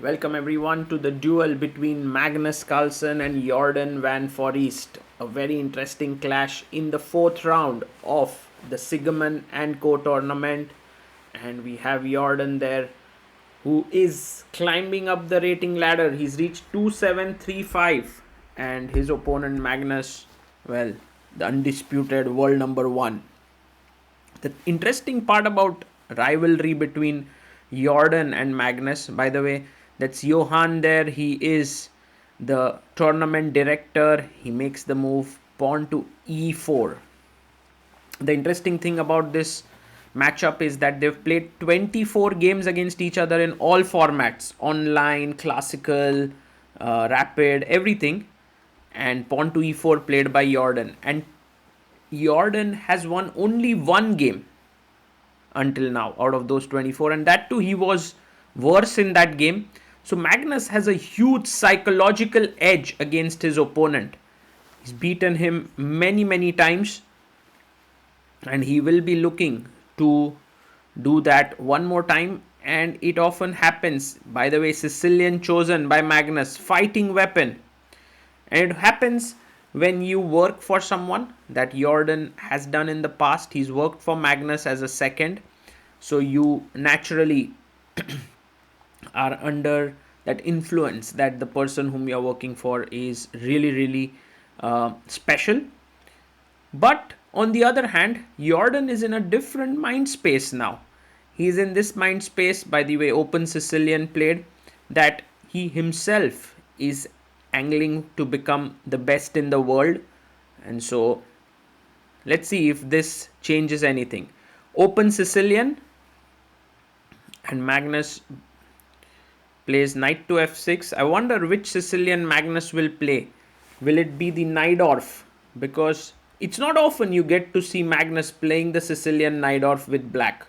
Welcome everyone to the duel between Magnus Carlsen and Jorden van Foreest. A very interesting clash in the fourth round of the Sigeman Co tournament. And we have Jorden there who is climbing up the rating ladder. He's reached 2735 and his opponent Magnus, well, the undisputed world number 1. The interesting part about rivalry between Jordan and Magnus, by the way, that's Johan there. He is the tournament director. He makes the move pawn to e4. The interesting thing about this matchup is that they've played 24 games against each other in all formats: online, classical, rapid, everything. And pawn to e4 played by Jordan. And Jordan has won only one game until now out of those 24, and that too he was worse in that game. So Magnus has a huge psychological edge against his opponent. He's beaten him many times, and he will be looking to do that one more time, and it often happens. By the way, Sicilian chosen by Magnus, fighting weapon. And it happens when you work for someone that Jordan has done in the past. He's worked for Magnus as a second, so you naturally are under that influence that the person whom you're working for is really special. But on the other hand, Jordan is in a different mind space now. He's in this mind space, by the way, Open Sicilian played, that he himself is angling to become the best in the world. And so let's see if this changes anything. Open Sicilian, and Magnus plays knight to f6. I wonder which Sicilian Magnus will play. Will it be the Najdorf? Because it's not often you get to see Magnus playing the Sicilian Najdorf with black.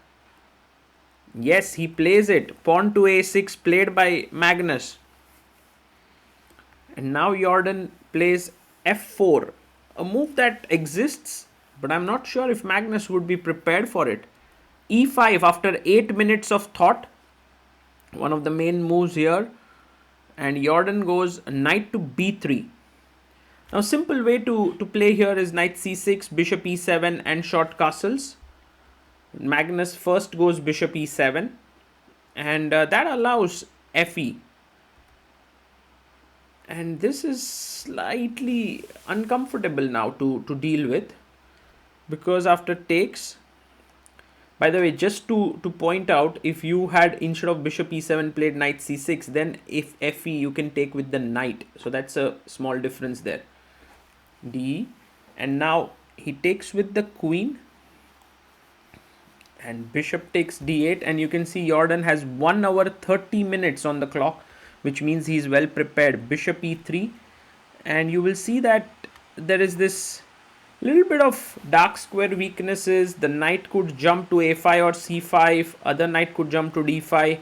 Yes, he plays it. Pawn to a6 played by Magnus. And now Jordan plays f4. A move that exists, but I'm not sure if Magnus would be prepared for it. e5 after 8 minutes of thought. One of the main moves here. And Jordan goes knight to b3. Now, simple way to play here is knight c6, bishop e7 and short castles. Magnus first goes bishop e7, and that allows fe. And this is slightly uncomfortable now to deal with, because after takes, by the way, just to point out, if you had instead of bishop e7 played knight c6, then if fe you can take with the knight. So that's a small difference there. D, and now he takes with the queen, and bishop takes d8, and you can see Jordan has 1 hour 30 minutes on the clock, which means he is well prepared. Bishop e3, and you will see that there is this little bit of dark square weaknesses. The knight could jump to a5 or c5, other knight could jump to d5,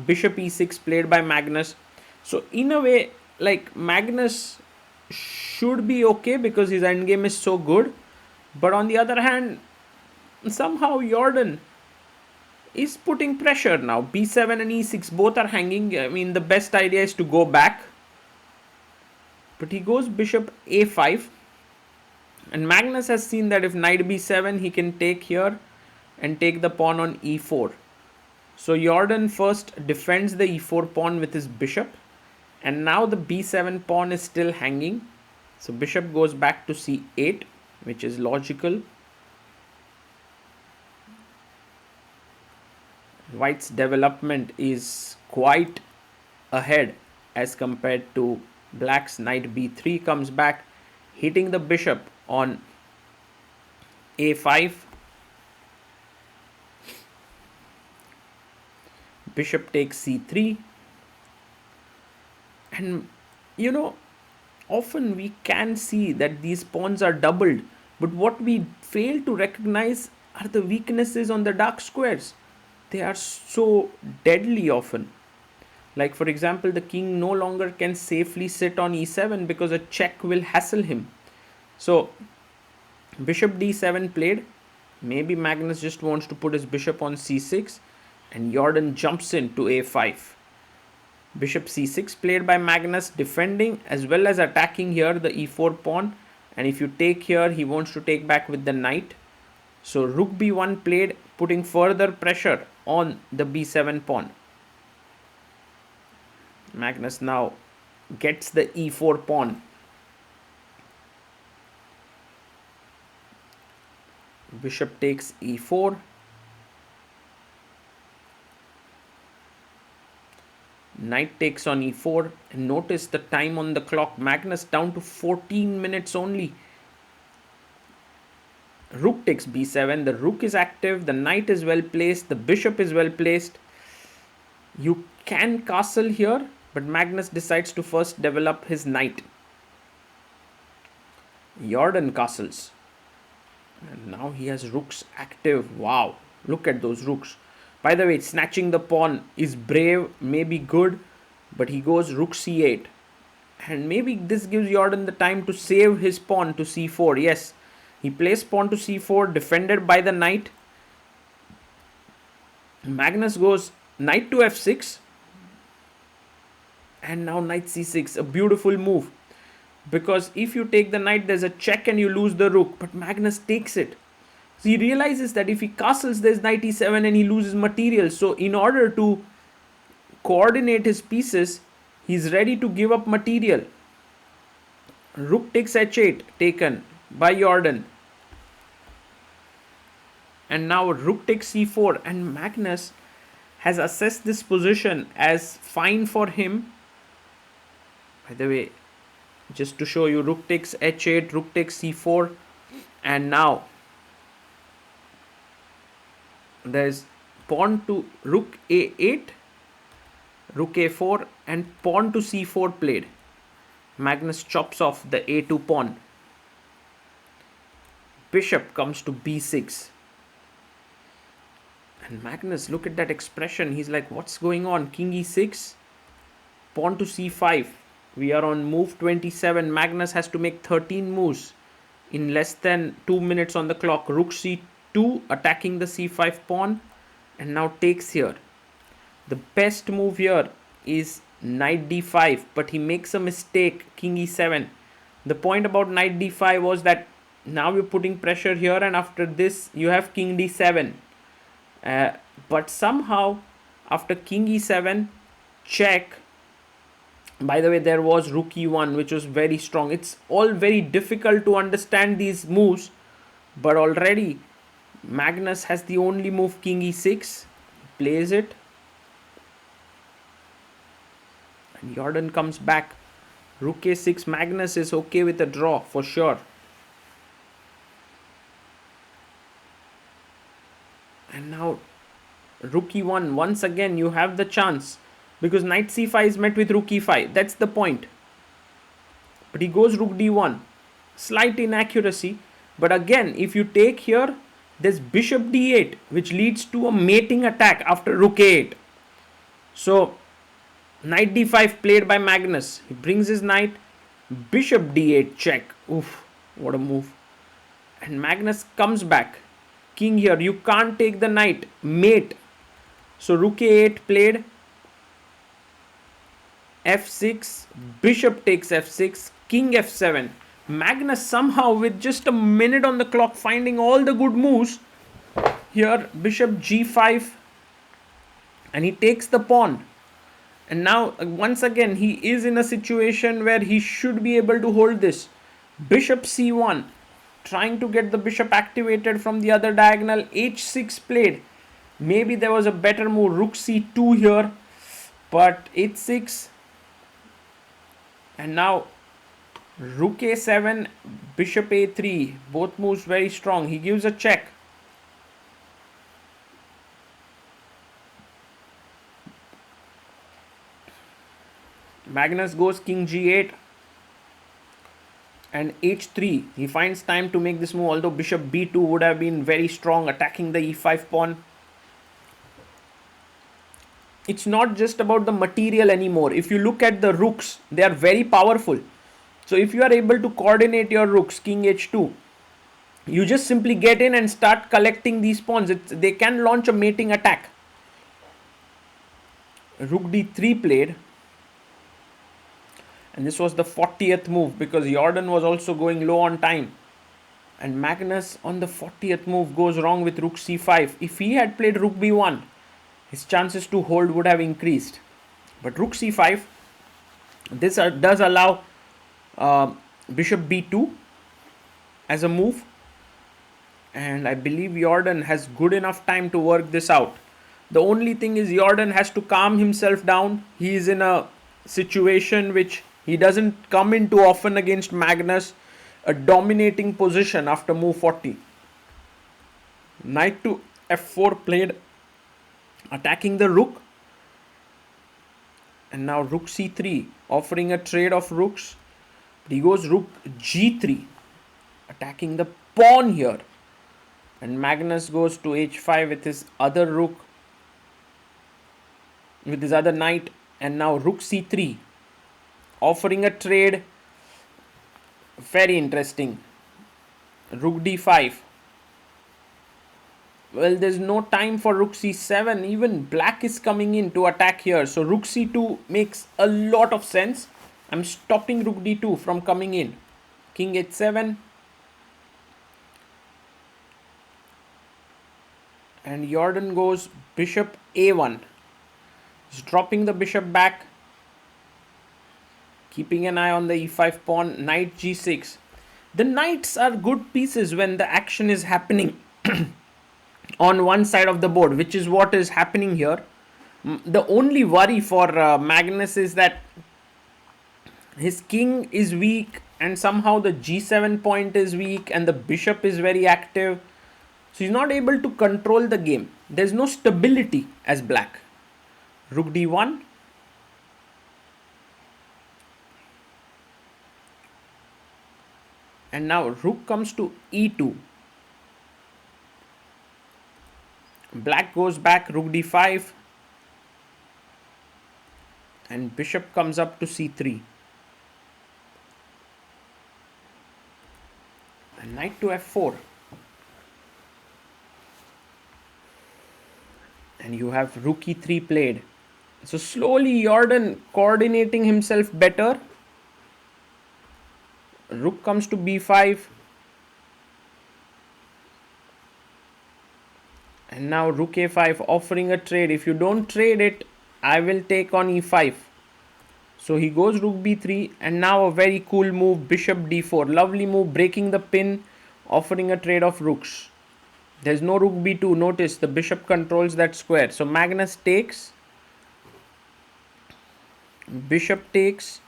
bishop e6 played by Magnus. So in a way, like, Magnus should be okay because his endgame is so good, but on the other hand, somehow Jordan is putting pressure now. b7 and e6 both are hanging. I mean, the best idea is to go back, but he goes bishop a5, and Magnus has seen that if knight b7 he can take here and take the pawn on e4. So Jordan first defends the e4 pawn with his bishop, and now the b7 pawn is still hanging. So bishop goes back to c8, which is logical. White's development is quite ahead as compared to black's. Knight b3 comes back, hitting the bishop on a5. Bishop takes c3. And you know, often we can see that these pawns are doubled, but what we fail to recognize are the weaknesses on the dark squares. They are so deadly often. Like, for example, the king no longer can safely sit on e7 because a check will hassle him. So bishop d7 played. Maybe Magnus just wants to put his bishop on c6, and Jordan jumps in to a5. Bishop c6 played by Magnus, defending as well as attacking here the e4 pawn. And if you take here, he wants to take back with the knight. So rook b1 played, putting further pressure on the b7 pawn. Magnus now gets the e4 pawn. Bishop takes e4. Knight takes on e4. And notice the time on the clock. Magnus down to 14 minutes only. Rook takes b7. The rook is active. The knight is well placed. The bishop is well placed. You can castle here, but Magnus decides to first develop his knight. Jorden castles. And now he has rooks active. Wow, look at those rooks. By the way, snatching the pawn is brave, maybe good, but he goes rook c8. And maybe this gives Jorden the time to save his pawn to c4. Yes, he plays pawn to c4, defended by the knight. Magnus goes knight to f6. And now knight c6, a beautiful move. Because if you take the knight, there's a check and you lose the rook. But Magnus takes it. So he realizes that if he castles, there's knight e7 and he loses material. So in order to coordinate his pieces, he's ready to give up material. Rook takes h8, taken by Jorden. And now rook takes c4. And Magnus has assessed this position as fine for him. By the way, just to show you, rook takes h8, rook takes c4, and now there's pawn to rook a8, rook a4, and pawn to c4 played. Magnus chops off the a2 pawn. Bishop comes to b6. And Magnus, look at that expression. He's like, what's going on? King e6, pawn to c5. We are on move 27. Magnus has to make 13 moves in less than 2 minutes on the clock. Rook c2 attacking the c5 pawn and now takes here. The best move here is knight d5, but he makes a mistake, king e7. The point about knight d5 was that now you're putting pressure here, and after this you have king d7. But somehow after king e7, check. By the way, there was rook e1, which was very strong. It's all very difficult to understand these moves, but already Magnus has the only move, king e6. Plays it. And Jorden comes back. Rook a6. Magnus is okay with a draw for sure. And now rook e1. Once again, you have the chance. Because knight c5 is met with rook e5. That's the point. But he goes rook d1. Slight inaccuracy. But again, if you take here, there's bishop d8, which leads to a mating attack after rook a8. So, knight d5 played by Magnus. He brings his knight. Bishop d8 check. Oof, what a move. And Magnus comes back. King here. You can't take the knight. Mate. So, rook a8 played. f6, bishop takes f6, king f7. Magnus somehow with just a minute on the clock finding all the good moves. Here bishop g5 and he takes the pawn. And now once again he is in a situation where he should be able to hold this. Bishop c1, trying to get the bishop activated from the other diagonal. h6 played. Maybe there was a better move, rook c2 here, but h6. And now rook a7, bishop a3, both moves very strong. He gives a check. Magnus goes king g8 and h3. He finds time to make this move, although bishop b2 would have been very strong, attacking the e5 pawn. It's not just about the material anymore. If you look at the rooks, they are very powerful. So if you are able to coordinate your rooks, king h2, you just simply get in and start collecting these pawns. They can launch a mating attack. Rook d3 played. And this was the 40th move because Jorden was also going low on time. And Magnus on the 40th move goes wrong with rook c5. If he had played rook b1, his chances to hold would have increased. But rook c5, this does allow bishop b2 as a move. And I believe Jorden has good enough time to work this out. The only thing is Jorden has to calm himself down. He is in a situation which he doesn't come into often against Magnus. A dominating position after move 40. Knight to f4 played, attacking the rook. And now rook c3, offering a trade of rooks. He goes rook g3, attacking the pawn here. And Magnus goes to h5 with his other rook, with his other knight. And now rook c3, offering a trade. Very interesting. Rook d5. Well, there's no time for rook c7. Even black is coming in to attack here. So rook c2 makes a lot of sense. I'm stopping rook d2 from coming in. King h7. And Jorden goes bishop a1. He's dropping the bishop back. Keeping an eye on the e5 pawn. Knight g6. The knights are good pieces when the action is happening on one side of the board, which is what is happening here. The only worry for Magnus is that his king is weak and somehow the g7 point is weak and the bishop is very active. So he's not able to control the game. There's no stability as black. Rook d1. And now rook comes to e2. Black goes back, rook d5. And bishop comes up to c3. And knight to f4. And you have rook e3 played. So slowly Jorden coordinating himself better. Rook comes to b5. And now rook a5, offering a trade. If you don't trade it, I will take on e5. So he goes rook b3. And now a very cool move, bishop d4. Lovely move, breaking the pin, offering a trade of rooks. There's no rook b2. Notice the bishop controls that square. So Magnus takes. Bishop takes.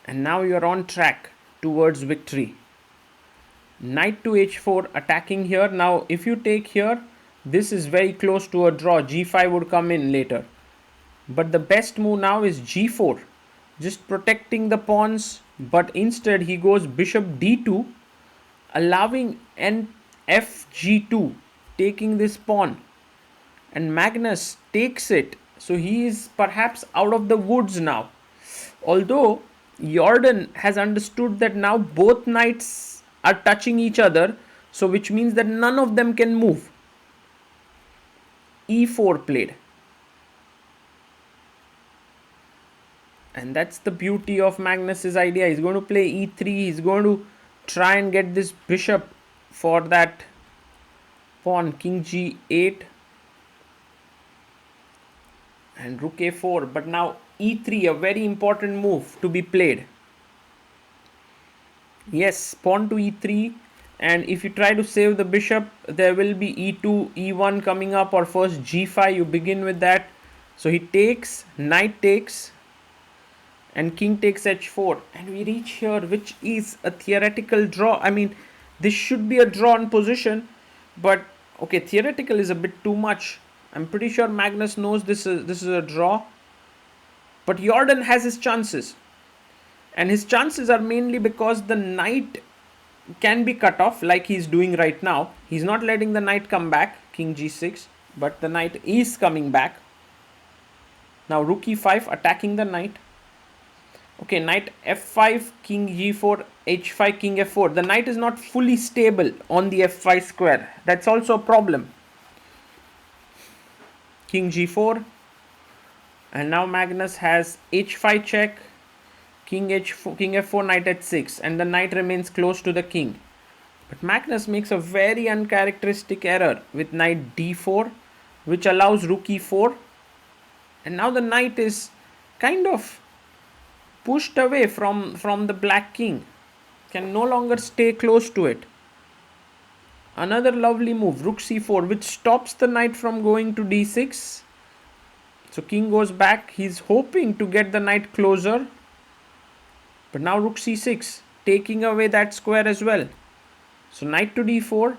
And now you're on track towards victory. Knight to h4, attacking here. Now if you take here, this is very close to a draw. g5 would come in later. But the best move now is g4. Just protecting the pawns. But instead he goes bishop d2, allowing fg2, taking this pawn. And Magnus takes it. So he is perhaps out of the woods now. Although Jorden has understood that now both knights are touching each other. So which means that none of them can move. e4 played. And that's the beauty of Magnus's idea. He's going to play e3. He's going to try and get this bishop for that pawn. King g8. And rook a4. But now e3, a very important move to be played. Yes, pawn to e3. And if you try to save the bishop, there will be e2, e1 coming up, or first g5. You begin with that. So he takes, knight takes, and king takes h4. And we reach here, which is a theoretical draw. I mean, this should be a drawn position. But, okay, theoretical is a bit too much. I'm pretty sure Magnus knows this is a draw. But Jorden has his chances. And his chances are mainly because the knight can be cut off like he's doing right now. He's not letting the knight come back, king g6, but the knight is coming back. Now rook e5, attacking the knight. Okay, knight f5, king g4, h5, king f4. The knight is not fully stable on the f5 square. That's also a problem. King g4. And now Magnus has h5 check, king h4, king f4, knight h6, and the knight remains close to the king. But Magnus makes a very uncharacteristic error with knight d4, which allows rook e4, and now the knight is kind of pushed away from the black king, can no longer stay close to it. Another lovely move, rook c4, which stops the knight from going to d6. So king goes back. He's hoping to get the knight closer. But now rook c6, taking away that square as well. So knight to d4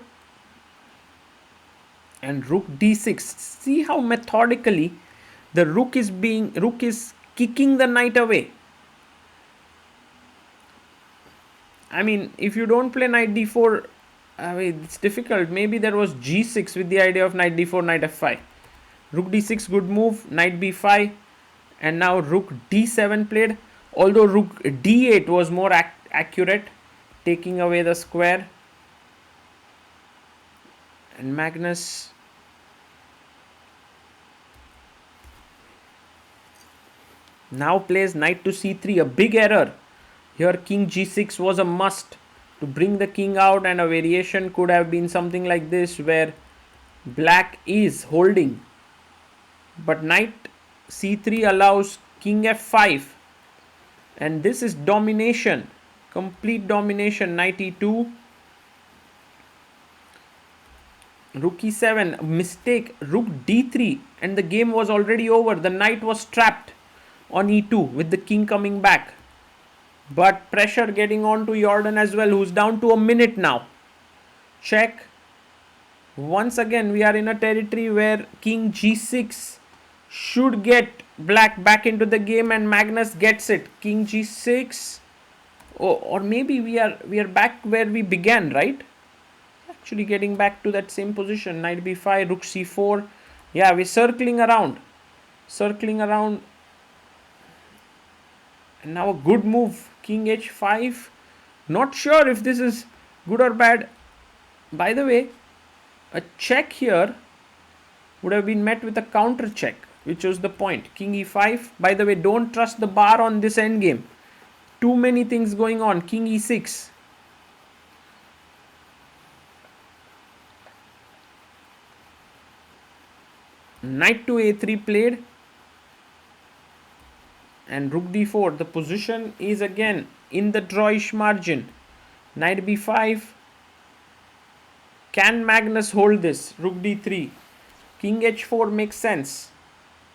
and rook d6. See how methodically the rook is kicking the knight away. I mean, if you don't play knight d4, I mean, it's difficult. Maybe there was g6 with the idea of knight d4, knight f5. Rook d6, good move. Knight b5. And now rook d7 played. Although rook d8 was more accurate, taking away the square. And Magnus now plays knight to c3. A big error. Here king g6 was a must to bring the king out, and a variation could have been something like this where black is holding. But knight c3 allows king f5, and this is domination, complete domination. Knight e2, rook e7, mistake, rook d3, and the game was already over. The knight was trapped on e2 with the king coming back. But pressure getting on to Jorden as well, who's down to a minute now. Check. Once again, we are in a territory where king g6 should get black back into the game, and Magnus gets it. King g6. Or maybe we are back where we began, right? Actually getting back to that same position. Knight b5, rook c4. Yeah, we're circling around. And now a good move. King h5. Not sure if this is good or bad. By the way, a check here would have been met with a counter check, which was the point. King e5. By the way, don't trust the bar on this endgame. Too many things going on. King e6. Knight to a3 played. And rook d4. The position is again in the drawish margin. Knight b5. Can Magnus hold this? Rook d3. King h4 makes sense.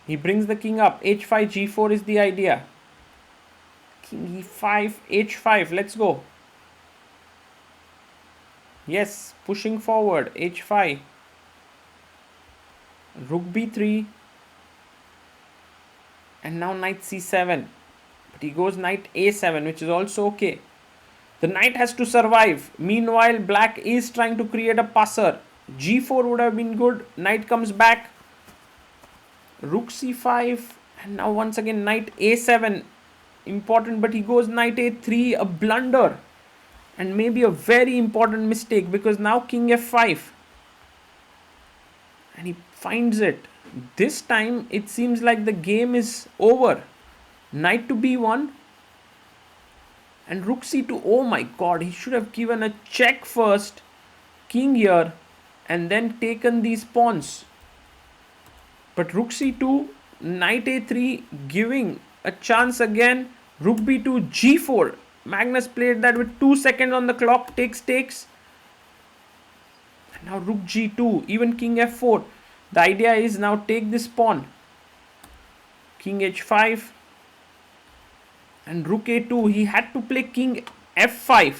He brings the king up. h5, g4 is the idea. King e5, h5. Let's go. Yes, pushing forward. h5. Rook b3. And now knight c7. But he goes knight a7, which is also okay. The knight has to survive. Meanwhile, black is trying to create a passer. g4 would have been good. Knight comes back. Rook c5. And now once again knight a7. Important, but he goes knight a3. A blunder. And maybe a very important mistake, because now king f5. And he finds it. This time it seems like the game is over. Knight to b1 and rook c2. Oh my god, he should have given a check first, king here, and then taken these pawns. But rook c2, knight a3, giving a chance again. Rook b2, g4. Magnus played that with 2 seconds on the clock. Takes. And now rook g2, even king f4. The idea is now take this pawn. King h5 and rook a2. He had to play king f5,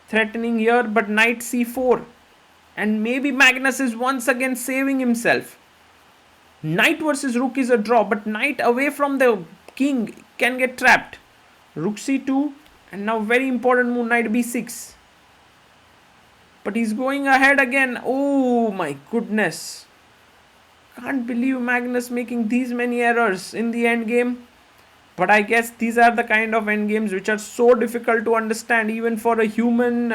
threatening here, but knight c4. And maybe Magnus is once again saving himself. Knight versus rook is a draw, but knight away from the king can get trapped. Rook c2, and now very important move, knight b6. But he's going ahead again. Oh my goodness. Can't believe Magnus making these many errors in the endgame. But I guess these are the kind of endgames which are so difficult to understand even for a human.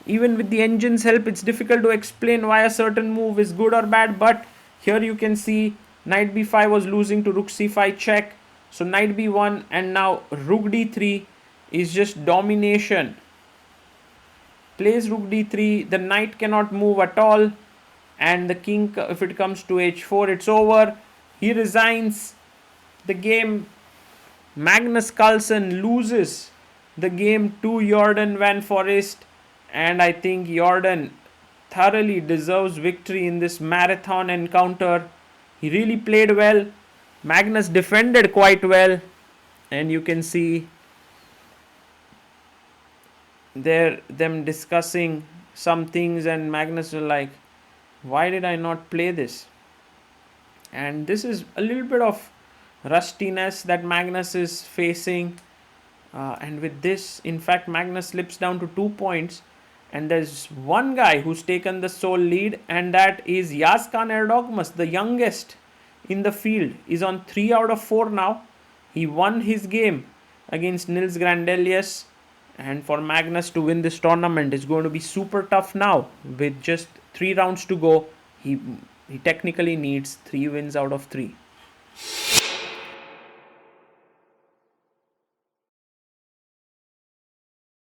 Even with the engine's help, it's difficult to explain why a certain move is good or bad. But here you can see knight b5 was losing to rook c5 check. So knight b1 and now rook d3 is just domination. Plays rook d3, the knight cannot move at all, and the king, if it comes to h4, it's over. He resigns the game. Magnus Carlsen loses the game to Jorden van Foreest, and I think Jorden thoroughly deserves victory in this marathon encounter. He really played well. Magnus defended quite well, and you can see there them discussing some things, and Magnus was like, why did I not play this? And this is a little bit of rustiness that Magnus is facing. And with this, in fact, Magnus slips down to 2 points. And there's one guy who's taken the sole lead, and that is Yazkan Erdogmus, the youngest in the field, is on 3 out of 4 now. He won his game against Nils Grandelius. And for Magnus to win this tournament is going to be super tough now. With just 3 rounds to go, he technically needs 3 wins out of 3.